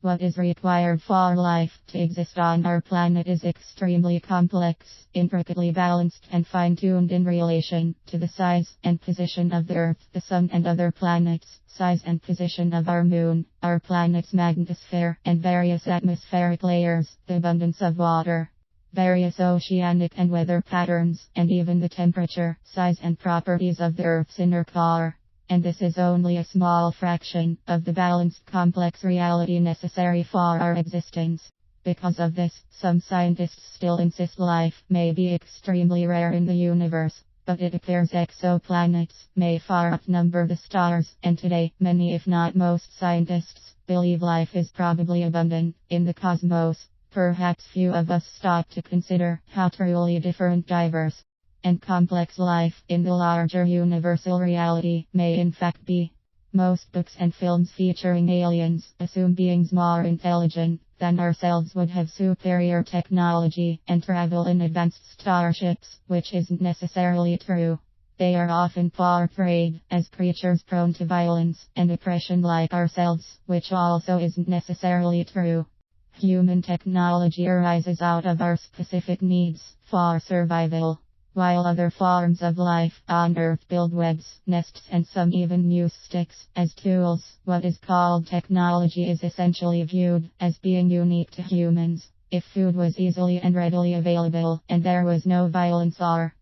What is required for life to exist on our planet is extremely complex, intricately balanced and fine-tuned in relation to the size and position of the Earth, the Sun and other planets, size and position of our Moon, our planet's magnetosphere and various atmospheric layers, the abundance of water, various oceanic and weather patterns, and even the temperature, size and properties of the Earth's inner core. And this is only a small fraction of the balanced complex reality necessary for our existence. Because of this, some scientists still insist life may be extremely rare in the universe, but it appears exoplanets may far outnumber the stars, and today, many if not most scientists believe life is probably abundant in the cosmos. Perhaps few of us stop to consider how truly different, diverse, and complex life in the larger universal reality may in fact be. Most books and films featuring aliens assume beings more intelligent than ourselves would have superior technology and travel in advanced starships, which isn't necessarily true. They are often portrayed as creatures prone to violence and oppression like ourselves, which also isn't necessarily true. Human technology arises out of our specific needs for survival. While other forms of life on Earth build webs, nests and some even use sticks as tools, what is called technology is essentially viewed as being unique to humans. If food was easily and readily available, and there was no violence or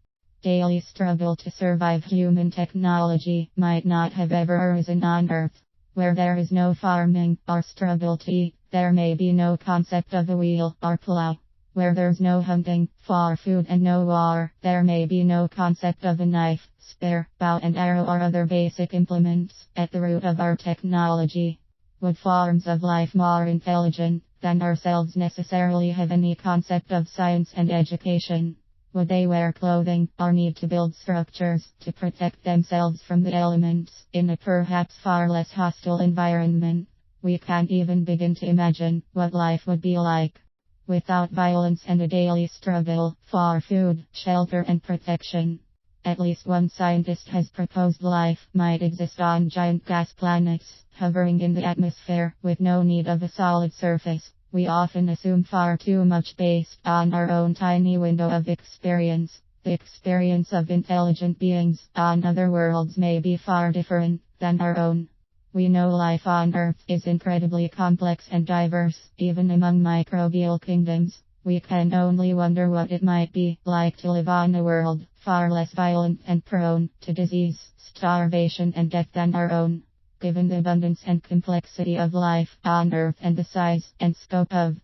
daily struggle to survive, human technology might not have ever arisen on Earth. Where there is no farming or struggle to eat, there may be no concept of a wheel or plow. Where there's no hunting for food and no war, there may be no concept of a knife, spear, bow and arrow or other basic implements. At the root of our technology, would forms of life more intelligent than ourselves necessarily have any concept of science and education? Would they wear clothing or need to build structures to protect themselves from the elements in a perhaps far less hostile environment? We can't even begin to imagine what life would be like without violence and a daily struggle for food, shelter and protection. At least one scientist has proposed life might exist on giant gas planets, hovering in the atmosphere with no need of a solid surface. We often assume far too much based on our own tiny window of experience. The experience of intelligent beings on other worlds may be far different than our own. We know life on Earth is incredibly complex and diverse, even among microbial kingdoms. We can only wonder what it might be like to live on a world far less violent and prone to disease, starvation and death than our own. Given the abundance and complexity of life on Earth and the size and scope of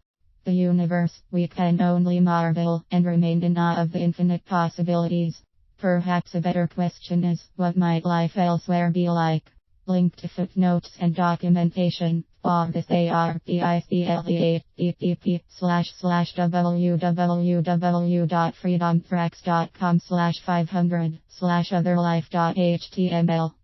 the universe, we can only marvel and remain in awe of the infinite possibilities. Perhaps a better question is, what might life elsewhere be like? Link to footnotes and documentation for this article/www.freedomtracks.com/500/otherlife.html